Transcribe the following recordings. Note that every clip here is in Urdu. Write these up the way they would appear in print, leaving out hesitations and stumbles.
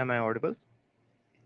Am I audible?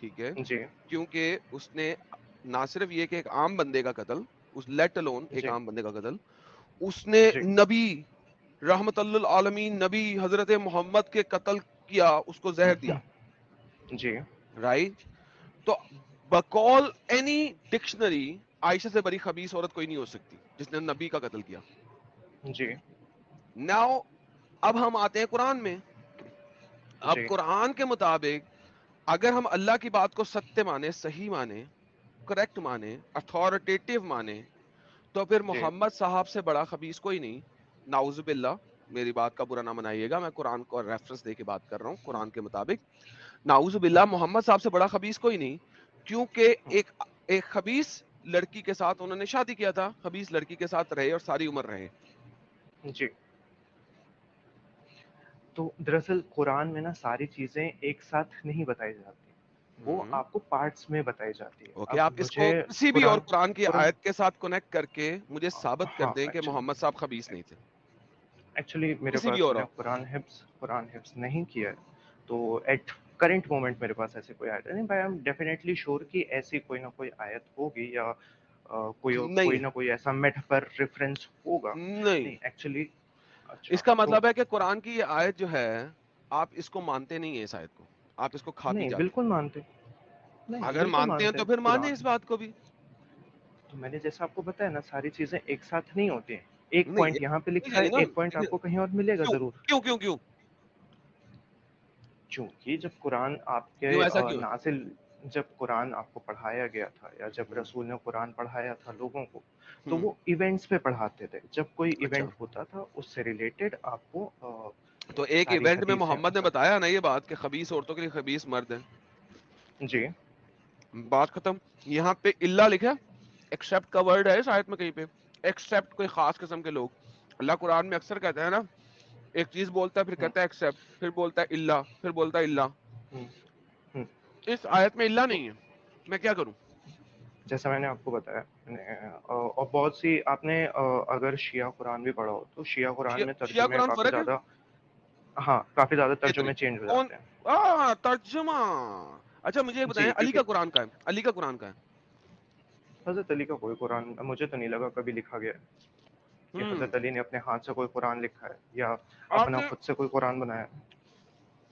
ٹھیک ہے, جی کیونکہ اس نے نہ صرف یہ کہ ایک عام بندے کا قتل, اس لیٹ الون ایک جی عام بندے کا قتل, اس نے جی نبی رحمت للعالمین نبی حضرت محمد کے قتل کیا, اس کو زہر دیا, جی رائٹ. تو بقول اینی ڈکشنری عائشہ سے بڑی خبیث عورت کوئی نہیں ہو سکتی جس نے نبی کا قتل کیا. جی ناؤ اب ہم آتے ہیں قرآن میں. اب جی قرآن کے مطابق اگر ہم اللہ کی بات کو ستیہ مانے, صحیح مانے, کریکٹ مانے, اتھارٹیٹیو مانے, تو پھر جی محمد صاحب سے بڑا خبیث کوئی نہیں. نعوذ باللہ, میری بات کا برا نہ منائیے گا, میں قرآن کو ریفرنس دے کے بات کر رہا ہوں. قرآن کے مطابق نعوذ باللہ محمد صاحب سے بڑا خبیث کوئی نہیں, کیونکہ ایک خبیث لڑکی کے ساتھ انہوں نے شادی کیا تھا, خبیث لڑکی کے ساتھ رہے اور ساری عمر رہے. جی. تو دراصل قرآن میں نا ساری چیزیں ایک ساتھ نہیں بتائی جاتی, وہ آپ کو پارٹس میں بتائی جاتی ہے. اوکے, اب آپ اس کو مجھے کسی بھی اور قرآن کی قرآن آیت کے ساتھ کنیکٹ کر کے مجھے ثابت کر ہاں دیں کہ محمد صاحب خبیث نہیں تھے, ایکچولی میرے کسی بھی پاس اور میں نے قرآن حفظ نہیں کیا ہے, تو ایٹ کرنٹ مومنٹ میرے پاس ایسی کوئی آیت نہیں. بھائی آئی ایم ڈیفینیٹلی شیور کہ ایسی کوئی نہ کوئی آیت ہوگی, یا کوئی نہیں نہ کوئی ایسا میٹافر ریفرنس ہوگا. نہیں. نہیں ایکچولی. اس کا مطلب ہے کہ قرآن کی یہ آیت جو ہے آپ اس کو مانتے نہیں ہیں, اس آیت کو آپ اس کو کھا پی نہیں جاتے بالکل مانتے, ہیں. نہیں اگر بالکل مانتے ہیں مانتے تو پھر مانیں قرآن. اس بات کو بھی. تو میں نے جیسا آپ کو بتایا نا, ساری چیزیں ایک ساتھ نہیں ہوتی ہیں. ایک نہیں پوائنٹ یہاں پہ نہیں لکھا ہے, جائے نا, ایک پوائنٹ آپ کو کہیں اور ملے گا کیوں ضرور. کیوں کیوں کیوں چونکہ جب قرآن آپ کے کیوں ایسا کیوں ہے؟ نازل, جب قرآن آپ کو پڑھایا گیا تھا, یا جب ہم، رسول نے قرآن پڑھایا تھا لوگوں کو, تو ہم، وہ ایونٹس پہ پڑھاتے تھے. جب کوئی اچھا, ایونٹ ہوتا تھا اس سے ریلیٹڈ آپ کو تو ایک ساری ایونٹ میں حدیثیں محمد نے بتایا نا یہ بات کہ خبیث عورتوں کے لیے خبیث مرد ہیں, جی بات ختم. یہاں پہ اللہ لکھا, ایکسپٹ کا ورڈ ہے اس آیت میں کہیں پہ, ایکسپٹ کوئی خاص قسم کے لوگ. اللہ قرآن میں اکثر کہتا ہے نا, ایک چیز بولتا ہے پھر ہوں کہتا ہے ایکسپٹ, پھر بولتا ہے اللہ, پھر بولتا ہے اللہ. ہوں ہوں. اس آیت میں اللہ تو نہیں ہے, میں کیا کروں؟ جیسا میں نے آپ کو بتایا, اور بہت سی آپ نے اگر شیعہ قرآن بھی پڑھا ہو تو شیعہ قرآن میں شیعہ ترجمے قرآن کافی فرق ہے زیادہ, ہاں کافی زیادہ کتنے ترجمے چینج ہو کون؟ جاتے ہیں. ترجمہ. اچھا مجھے یہ بتائیں جی علی کا کیونکہ قرآن کا ہے, علی کا قرآن کا ہے. حضرت علی کا کوئی قرآن مجھے تو نہیں لگا کبھی لکھا گیا ہے کہ حضرت علی نے اپنے ہاتھ سے کوئی قرآن لکھا ہے یا آپ اپنا نے خود سے کوئی قرآن بنایا ہے.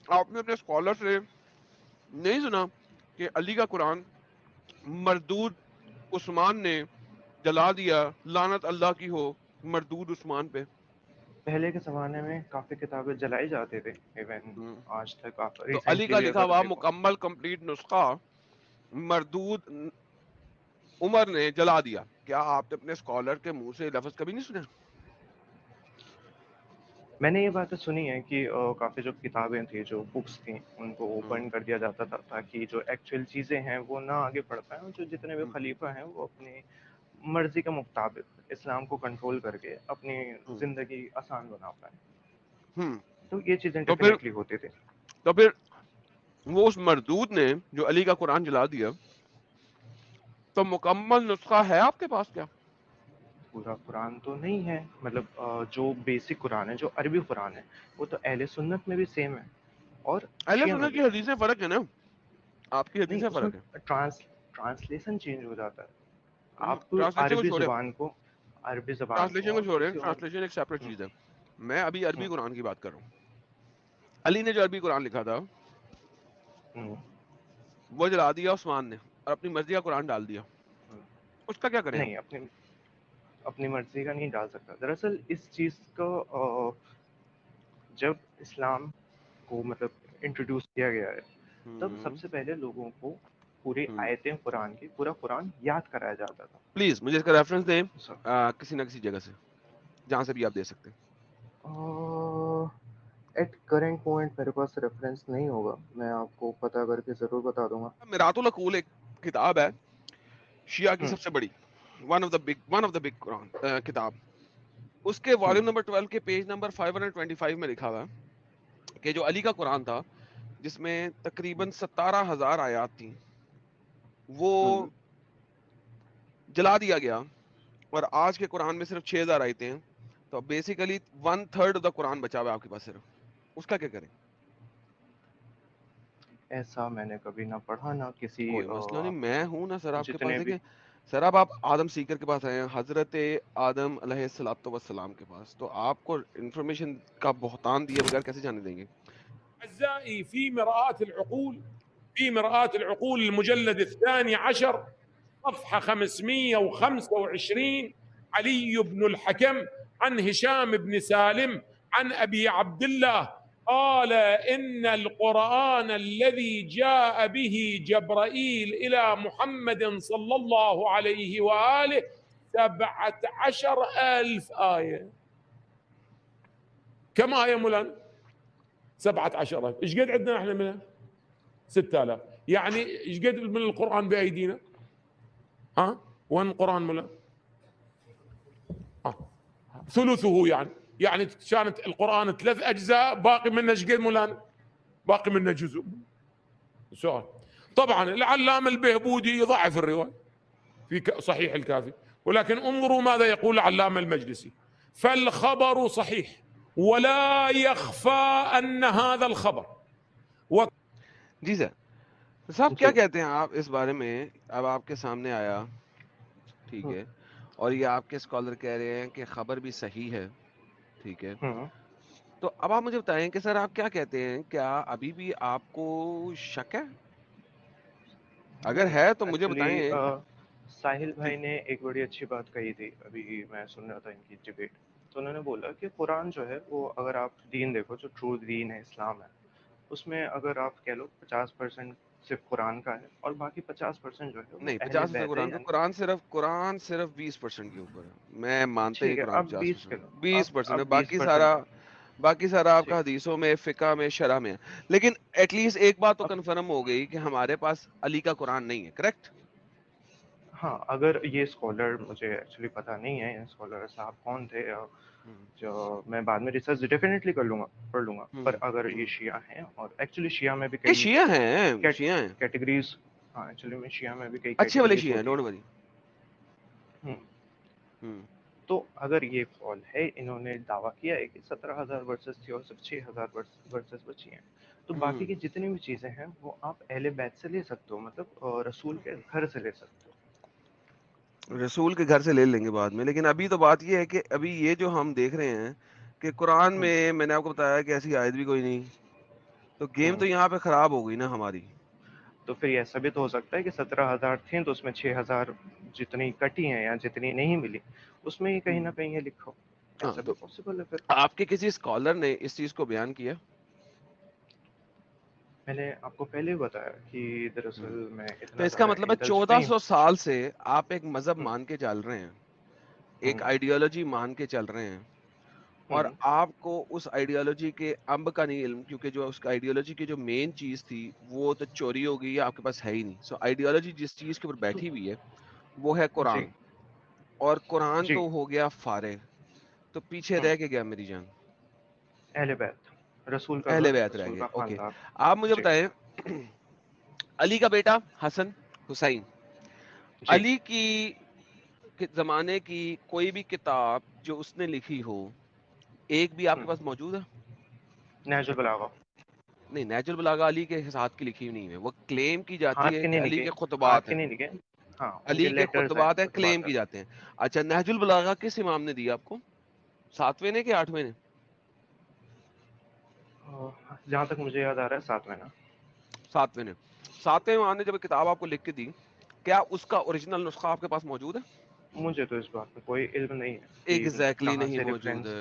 آپ نے اپنے اسکالر سے نہیں سنا کہ علی کا قرآن مردود عثمان نے جلا دیا, لعنت اللہ کی ہو مردود عثمان پہ. پہلے کے زمانے میں کافی کتابیں جلائی جاتی تھی, ایون آج تک آپ تو علی ریسنٹلی کا بھی لکھا اگر ہوا دیکھو. مکمل کمپلیٹ نسخہ مردود عمر نے جلا دیا. کیا آپ نے اپنے اسکالر کے منہ سے لفظ کبھی نہیں سنے؟ میں نے یہ باتیں سنی ہے کہ کافی جو کتابیں تھیں, جو بکس تھیں, ان کو ہم، اوپن کر دیا جاتا تھا تاکہ جو ایکچوئل چیزیں ہیں وہ نہ آگے بڑھ پائیں, اور جو جتنے بھی ہم، خلیفہ ہیں وہ اپنی مرضی کے مطابق اسلام کو کنٹرول کر کے اپنی ہم، زندگی آسان بنا پائیں. ہم۔ تو یہ چیزیں تو پھر ڈیفینیٹلی ہوتی تھی. تو پھر وہ اس مردود نے جو علی کا قرآن جلا دیا, تو مکمل نسخہ ہے آپ کے پاس کیا؟ پورا قرآن تو نہیں ہے, مطلب جو بیسک قرآن ہے, جو عربی قرآن ہے, وہ تو اہل سنت میں بھی سیم ہے اور اہل شیعہ میں سنت بھی. کی حدیثیں فرق ہے نا, آپ کی نہیں حدیثیں اس میں فرق ہے. ٹرانسلیشن چینج ہو جاتا ہے. آپ ٹرانسلیشن کو عربی چھوڑے, زبان کو, عربی زبان ٹرانسلیشن کو کو اور چھوڑے, کسی اور. ٹرانسلیشن ایک سیپریٹ ہوں چیز ہے. میں ابھی عربی ہوں قرآن کی بات کر رہا ہوں. علی نے جو عربی قرآن لکھا تھا ہوں وہ جلا دیا عثمان نے, اور اپنی مرضی کا قرآن ڈال دیا. ہوں. اس کا کیا کریں ہم؟ نہیں اپنی مرضی کا نہیں ڈال سکتا. دراصل اس چیز کو جب اسلام کو مطلب انٹروڈیوس کیا گیا ہے, تب سب سے پہلے لوگوں کو پوری آیتیں قرآن کی, پورا قرآن یاد کرایا جاتا تھا. پلیز مجھے اس کا ریفرنس دیں کسی نہ کسی جگہ سے, جہاں سے بھی آپ دے سکتے ہیں. ایٹ کرنٹ پوائنٹ میرے پاس ریفرنس نہیں ہوگا, میں آپ کو پتہ کر کے ضرور بتا دوں گا. میرات العقول ایک کتاب ہے شیعہ کی ہوں سب سے بڑی, ون آف دا بگ قرآن کتاب. اس کے ہوں والیوم نمبر 12 کے پیج نمبر 525 میں لکھا ہوا کہ جو علی کا قرآن تھا جس میں تقریباً 17,000 آیات تھیں, وہ ہوں. جلا دیا گیا, اور آج کے قرآن میں صرف 6,000 آیتیں ہیں. تو بیسیکلی 1/3 آف دا قرآن بچا ہوا ہے آپ کے پاس صرف. اس کا کیا کریں؟ ایسا میں نے کبھی نہ پڑھا نہ کسی کوئی مسئلہ نہیں, میں ہوں نا سر آپ کے جتنے پاس. بھی. دیکھیں سر, اب آپ آدم سیکر کے پاس آئے ہیں, حضرت آدم علیہ الصلوۃ والسلام کے پاس, تو آپ کو انفارمیشن کا بہتان دیے بغیر کیسے جانے دیں گے؟ أعزائي في مرآة العقول المجلد 12 صفحة 525 علي بن الحكم عن هشام بن سالم عن أبي عبد الله قال إن القرآن الذي جاء به جبرائيل إلى محمد صلى الله عليه وآله 17,000 آية. كم آية مولانا؟ 17,000. ايش قد عندنا احنا منها؟ 6,000. يعني ايش قد من القرآن بأيدينا؟ ها؟ وين القرآن مولانا؟ ثلثه يعني كانت القرآن 3 أجزاء, باقي منه ايش قد مولانا؟ باقي منه جزء. سؤال. طبعا العلامة البهبودي يضعف الرواية في صحيح الكافي, ولكن انظروا ماذا يقول العلامة المجلسي: فالخبر صحيح ولا يخفى أن هذا الخبر. جی سر, صاحب کیا کہتے ہیں آپ اس بارے میں؟ اب آپ کے سامنے آیا, ٹھیک ہے, اور یہ آپ کے اسکالر کہہ رہے ہیں کہ خبر بھی صحیح ہے, ٹھیک ہے, تو اب آپ مجھے بتائیں کہ سر آپ کیا کہتے ہیں, کیا ابھی بھی آپ کو شک ہے؟ اگر ہے تو مجھے بتائیں. ساحل بھائی نے ایک بڑی اچھی بات کہی تھی, ابھی میں سن رہا تھا ان کی ڈیبیٹ, تو انہوں نے بولا کہ قرآن جو ہے وہ, اگر آپ دین دیکھو جو ٹرو دین ہے اسلام ہے, اس میں اگر آپ کہہ لو 50% صرف قرآن کا ہے اور باقی 50% جو ہے وہ نہیں, اہل 50% بیت ہے. قرآن کا, قرآن صرف 20% کے اوپر ہے. میں مانتے ہیں ٹھیک ہے, قرآن اب 20 کے 50%, لو, 20% ہے, اب 20% باقی سارا آپ ٹھیک. کا حدیثوں میں, فقہ میں, شرح میں ہے. لیکن ایٹ لیسٹ ایک بات تو کنفرم ہو گئی کہ ہمارے پاس علی کا قرآن نہیں ہے, کریکٹ؟ ہاں, اگر یہ اسکالر, مجھے ایکچولی پتہ نہیں ہے اسکالر صاحب کون تھے, جو میں بعد میں ریسرچ ڈیفینیٹلی کر لوں گا, پڑھ لوں گا, پر اگر یہ شیعہ ہیں, اور ایکچولی شیعہ میں بھی کہ کئی شیعہ ہیں, شیعہ ہیں, کیٹیگریز, ہاں ایکچولی میں شیعہ میں بھی کئی اچھے والے کیٹیگریز شیعہ ہیں, ہوتی ڈونٹ ہیں. وری. تو اگر یہ قول ہے, انہوں نے دعویٰ کیا ہے کہ 17,000 ورسز تھی اور صرف 6,000 ورسز بچی ہیں, تو باقی کی جتنی بھی چیزیں ہیں وہ آپ اہل بیت سے لے سکتے ہو, مطلب رسول کے گھر سے لے سکتے ہو. رسول کے گھر سے لے لیں گے بعد میں, لیکن ابھی تو بات یہ ہے کہ ابھی یہ جو ہم دیکھ رہے ہیں کہ قرآن میں نے آپ کو بتایا کہ ایسی آیت بھی کوئی نہیں, تو گیم تو یہاں پہ خراب ہو گئی نا ہماری. تو پھر یہ ایسا بھی تو ہو سکتا ہے کہ 17,000 تھیں تو اس میں 6,000 جتنی کٹی ہیں یا جتنی نہیں ملی, اس میں ہی کہیں نہ کہیں یہ لکھو, ایسا بھی تو پاسبل ہے. پھر آپ کے کسی اسکالر نے اس چیز کو بیان کیا؟ میں نے آپ کو پہلے ہی بتایا کہ دراصل میں تو اتنا اس کا زیادہ مطلب ہے انڈلج نہیں 1400 سال سے آپ ایک مذہب مان کے چل رہے ہیں, ایک ہوں. آئیڈیالوجی مان کے چل رہے ہیں, اور آپ کو اس آئیڈیالوجی کے امب کا نہیں علم, کیونکہ جو اس آئیڈیالوجی کی جو مین چیز تھی وہ تو چوری ہو گئی ہے, آپ کے پاس ہے ہی نہیں. سو آئیڈیالوجی جس چیز کے اوپر بیٹھی ہوئی ہے وہ ہے جی قرآن, اور قرآن جی, تو ہو گیا فارغ, تو پیچھے رہ کے گیا میری جان, اہل بیت, رسول کا اہل گھر, بیت رہ رسول گیا. کا اوکے, خاندان. آپ مجھے جی بتائیں, علی کا بیٹا حسن حسین, جی. علی کی زمانے کی کوئی بھی کتاب جو اس نے لکھی ہو, ایک بھی آپ کے پاس موجود ہے؟ نہج البلاغہ, نہیں, نیچرل بلاغہ علی کے ساتھ کی لکھی ہوئی نہیں ہے, وہ کلیم کی جاتی ہاتھ ہے کے کہ نہیں علی لکھے, کے ہاتھ خطبات کے ہیں, نہیں لکھے, ہاں ان کے علی کے لیٹرز ہیں, خطبات ہیں, کلیم خطبات کی ہیں. جاتے ہیں. اچھا, نہج البلاغہ کس امام نے دیا آپ کو, 7ویں نے کہ 8ویں نے؟ جہاں تک مجھے یاد آ رہا ہے 7 مہینہ. 7ویں نے. 7ویں امام نے جب کتاب آپ کو لکھ کے دی, کیا اس کا اوریجنل نسخہ آپ کے پاس موجود ہے؟ مجھے تو اس بات میں کوئی علم نہیں ہے کہ ایگزیکٹلی کہاں نہیں سے موجود ریفرنس. ہے.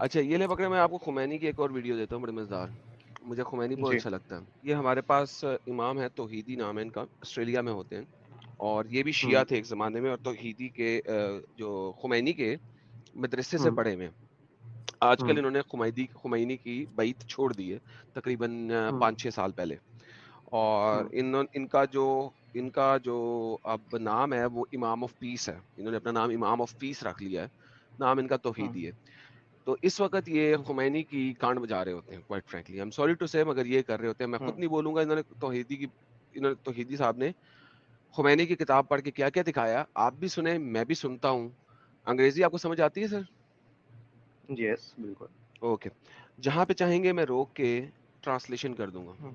اچھا یہ لے پکڑے, میں آپ کو خمینی کی ایک اور ویڈیو دیتا ہوں, بڑے مزیدار, مجھے خمینی بہت جی اچھا لگتا ہے. یہ ہمارے پاس امام ہے, توحیدی نام ہے ان کا, آسٹریلیا میں ہوتے ہیں, اور یہ بھی شیعہ تھے ایک زمانے میں, اور توحیدی کے جو خمینی کے مدرسے سے پڑھے ہوئے. آج کل انہوں نے خمینی کی بیعت چھوڑ دی ہے تقریباً 5-6 سال پہلے, اور ان کا جو اب نام ہے وہ امام آف پیس ہے. انہوں نے اپنا نام امام آف پیس رکھ لیا ہے, نام ان کا توحیدی ہے. تو اس وقت یہ خمینی کی کانڈ بجا رہے ہوتے ہیں, quite frankly, I am sorry to say, مگر یہ کر رہے ہوتے ہیں. میں خود نہیں بولوں گا, انہوں نے توحیدی صاحب نے خمینی کی کتاب پڑھ کے کیا کیا دکھایا, آپ بھی سنیں, میں بھی سنتا ہوں. انگریزی آپ کو سمجھ آتی ہے سر؟ یس بالکل. اوکے, جہاں پہ چاہیں گے میں روک کے ٹرانسلیشن کر دوں گا.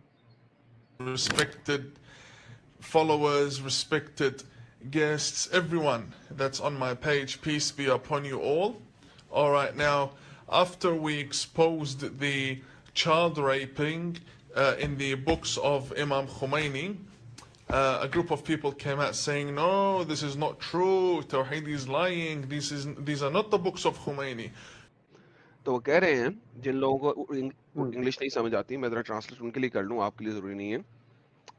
respected followers, respected guests, everyone that's on my page, peace be upon you all. All right, now, after we exposed the child raping in the books of Imam Khomeini, a group of people came out saying, no, this is not true, Tawheed is lying, these are not the books of Khomeini. تو وہ کہہ رہے ہیں جن لوگوں کو انگلش نہیں سمجھ آتی، میں ذرا ٹرانسلیٹ ان کے لیے کر لوں، آپ کے لیے ضروری نہیں ہے.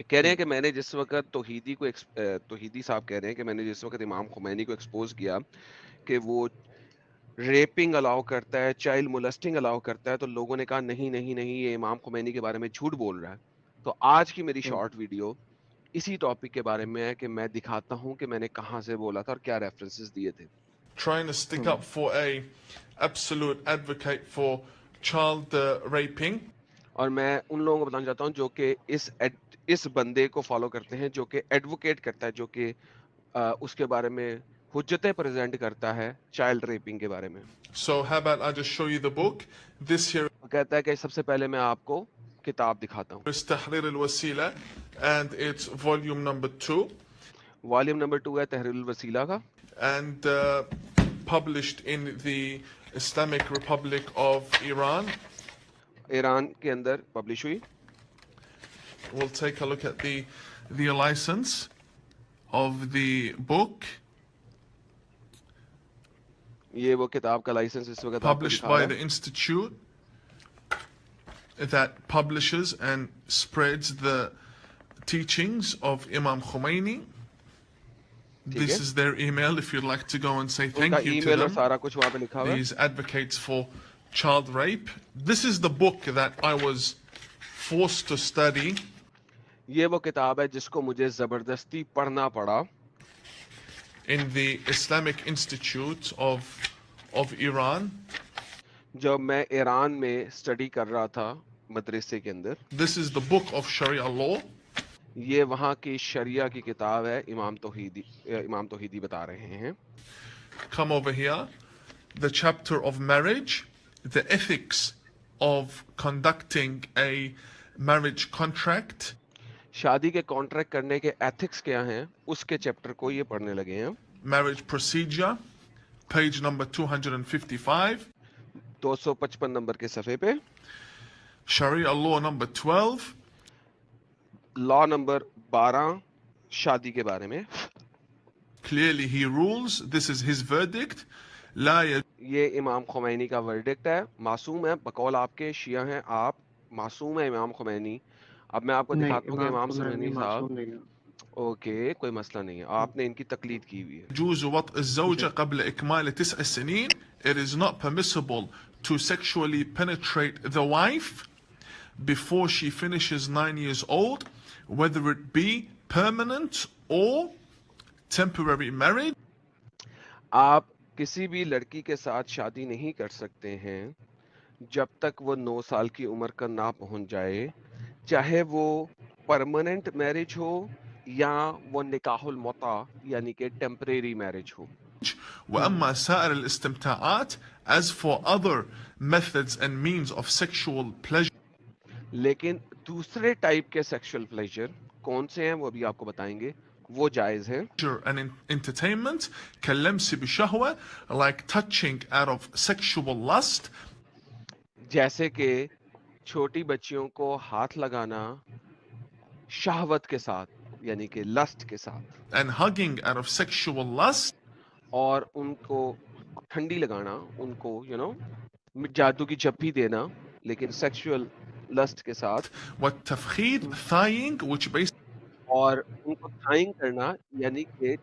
کہہ رہے ہیں کہ میں نے جس وقت توحیدی صاحب کہہ رہے ہیں کہ میں نے جس وقت امام خمینی کو ایکسپوز کیا کہ وہ ریپنگ الاؤ کرتا ہے، چائلڈ مولسٹنگ الاؤ کرتا ہے، تو لوگوں نے کہا نہیں نہیں نہیں، یہ امام خمینی کے بارے میں جھوٹ بول رہا ہے. تو آج کی میری شارٹ ویڈیو اسی ٹاپک کے بارے میں ہے کہ میں دکھاتا ہوں کہ میں نے کہاں سے بولا تھا اور کیا ریفرنسز دیے تھے. Trying to stick up for a absolute advocate for child raping. اور میں ان لوگوں کو بتانا چاہتا ہوں جو کہ اس بندے کو فالو کرتے ہیں، جو کہ ایڈوکیٹ کرتا ہے، جو کہ اس کے بارے میں حجتیں پریزنٹ کرتا ہے چائلڈ ریپنگ کے بارے میں. So how about I just show you the book? This here وہ کہتا ہے کہ سب سے پہلے میں آپ کو کتاب دکھاتا ہوں. is Tahrir al-Wasila and it's volume number 2 volume number 2 ہے تحریر الوسیلہ کا، and published in the Islamic Republic of Iran. Iran کے اندر پبلش ہوئی. We'll take a look at the license of the book. یہ وہ کتاب کا لائسنس اس وقت آپ کو Published دکھا by رہا the ہے. institute that publishes and spreads the teachings of Imam Khomeini. This is their email if you'd like to go and say ان کا thank ای you to میل اور them. سارا کچھ وہاں پہ لکھا ہوا ہے. These advocates for child rape. This is the book that I was forced to study یہ وہ کتاب ہے جس کو مجھے زبردستی پڑھنا پڑا in the Islamic Institute of Iran. جب میں ایران میں اسٹڈی کر رہا تھا مدرسے کے اندر. This is the book of Sharia law. یہ وہاں کی شریعہ کی کتاب ہے. امام توحیدی بتا رہے ہیں. Come over here. The chapter of marriage, the ethics of conducting a marriage contract. شادی کے کانٹریکٹ کرنے کے ایتھکس کیا ہیں اس کے چیپٹر کو یہ پڑھنے لگے ہیں. Marriage procedure, page number 255. 255 number کے صفحے پہ. Sharia law number 12. لا نمبر 12 شادی کے بارے میں. Clearly he rules. This is his verdict. لا یہ امام خمینی کا ورڈکٹ ہے. معصوم ہے بقول آپ کے شیعہ ہیں آپ، معصوم ہے امام خمینی. اب میں آپ کو دکھاتا ہوں کہ امام خمینی صاحب اوکے کوئی مسئلہ نہیں ہے، آپ نے ان کی تقلید کی ہوئی ہے. يجوز وطء الزوجة قبل إكمال 9 سنين. It is not permissible to sexually penetrate the wife before she finishes 9 years old, whether it be permanent or temporary marriage. آپ کسی بھی لڑکی کے ساتھ شادی نہیں کر سکتے ہیں جب تک وہ 9 سال کی عمر کا نہ پہنچ جائے، چاہے وہ پرماننٹ میرج ہو یا وہ نکاح المتع یعنی کہ ٹیمپریری میرج ہو. وأما سائر الاستمتاعات, as for other methods and means of sexual pleasure, لیکن دوسرے ٹائپ کے سیکشل پلیجر کون سے ہیں وہ ابھی آپ کو بتائیں گے، وہ جائز ہیں. and entertainment كاللمس بشهوة, like touching out of sexual lust, جیسے کہ چھوٹی بچیوں کو ہاتھ لگانا شہوت کے ساتھ یعنی کہ لسٹ کے ساتھ، and hugging out of sexual lust, اور ان کو ٹھنڈی لگانا، ان کو جادو کی چپی دینا لیکن سیکشل لسٹ کے ساتھ، والتفخيذ thighing, which basically اور ان کو تھائنگ کرنا یعنی کہ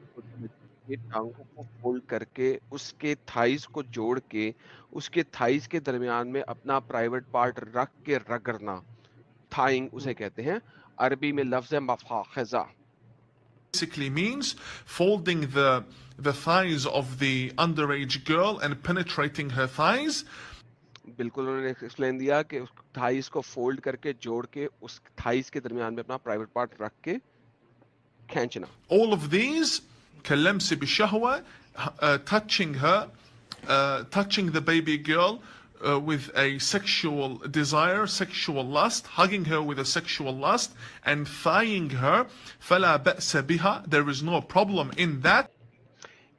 ٹانگوں کو فولڈ کر کے اس کے تھائز کو جوڑ کے اس کے تھائز کے درمیان میں اپنا پرائیویٹ پارٹ رکھ کے رگڑنا، تھائنگ اسے کہتے ہیں. عربی میں لفظ ہے مفاخذہ. means folding the thighs of the underage girl and penetrating her thighs. بالکل انہوں نے ایکسپلین دیا کہ اس تھائز کو فولڈ کر کے جوڑ کے اس تھائز کے درمیان میں اپنا پرائیویٹ پارٹ رکھ کے کھینچنا. All of these كاللمس بشهوة, touching her, touching the baby girl with a sexual desire, sexual lust, hugging her with a sexual lust, and thighing her, فَلَا بَأْسَ بِهَا, there is no problem in that.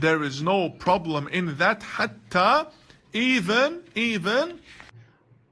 there is no problem in that. حتى even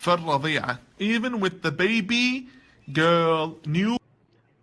فَالرَّضِيعَةِ, even with the baby girl, new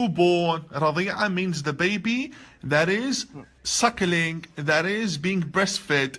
newborn. Radi'a means the baby that is suckling, that is being breastfed.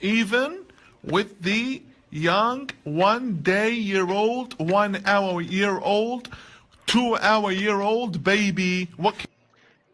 Even with the young 1 day-year-old, 1 hour-year-old, 2 hour-year-old baby, what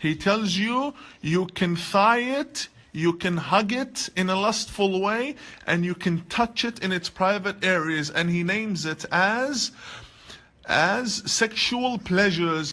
He tells you, you can thigh it, you can hug it in a lustful way, and you can touch it in its private areas, and he names it as sexual pleasures.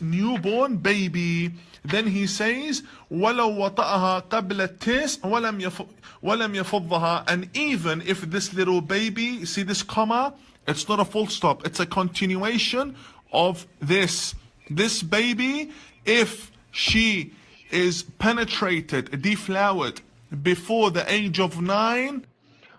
newborn baby, then he says, وَلَوْ وَطَأَهَا قَبْلَ التِّسْ وَلَمْ يَفُضَّهَا. And even if this little baby, see this comma? It's not a full stop. It's a continuation of this. This baby, if she is penetrated, deflowered, before the age of 9,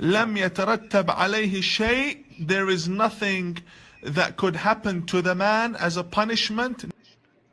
لم يترتب عليه شيء, there is nothing that could happen to the man as a punishment.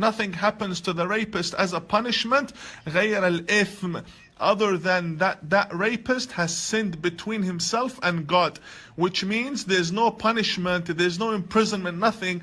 Nothing happens to the rapist as a punishment غير الإثم, other than that rapist has sinned between himself and God, which means there's no punishment, there's no imprisonment, nothing.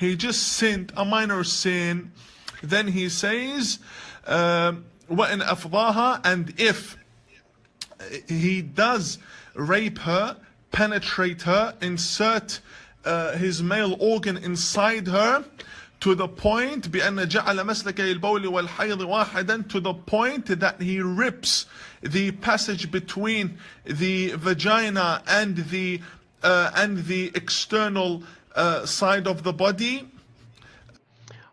He just sinned a minor sin. Then he says, وَإِنْ أَفْضَاهَا, and if he does rape her, penetrate her, insert his male organ inside her, to the point بأن جعل مسلكي البول والحيض واحدا, to the point that he rips the passage between the vagina and the external side of the body.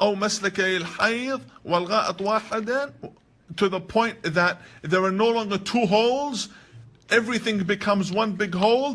أو مسلكي الحيض والغائط واحدا, to the point that there are no longer two holes, everything becomes one big hole.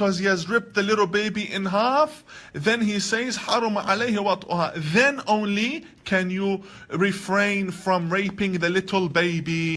because he has ripped the little baby in half, then he says حرم عليه وطئها. Then only can you refrain from raping the little baby.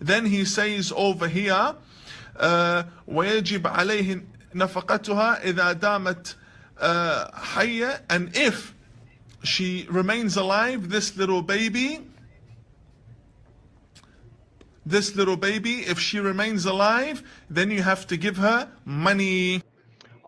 Then he says over here ويجب عليه نفقتها إذا دامت حية, and if she remains alive, this little baby, if she remains alive, then you have to give her money.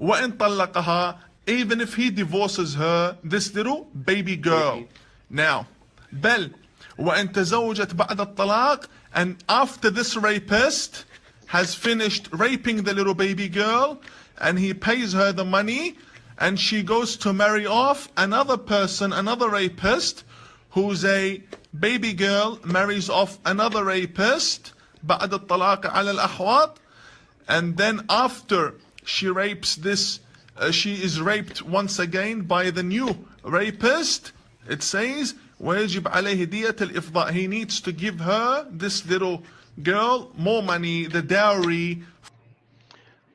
وإن طلقها, even if he divorces her, this little baby girl. Now, بل وإن تزوجت بعد الطلاق, and after this rapist has finished raping the little baby girl and he pays her the money and she goes to marry off another person, another rapist, who's a baby girl, marries off another rapist بعد الطلاق على الأحواط, and then after she rapes this, she is raped once again by the new rapist, it says ويجب عليه دية الإفضاء. He needs to give her, this little girl, more money, the dowry.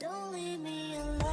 Don't leave me alone.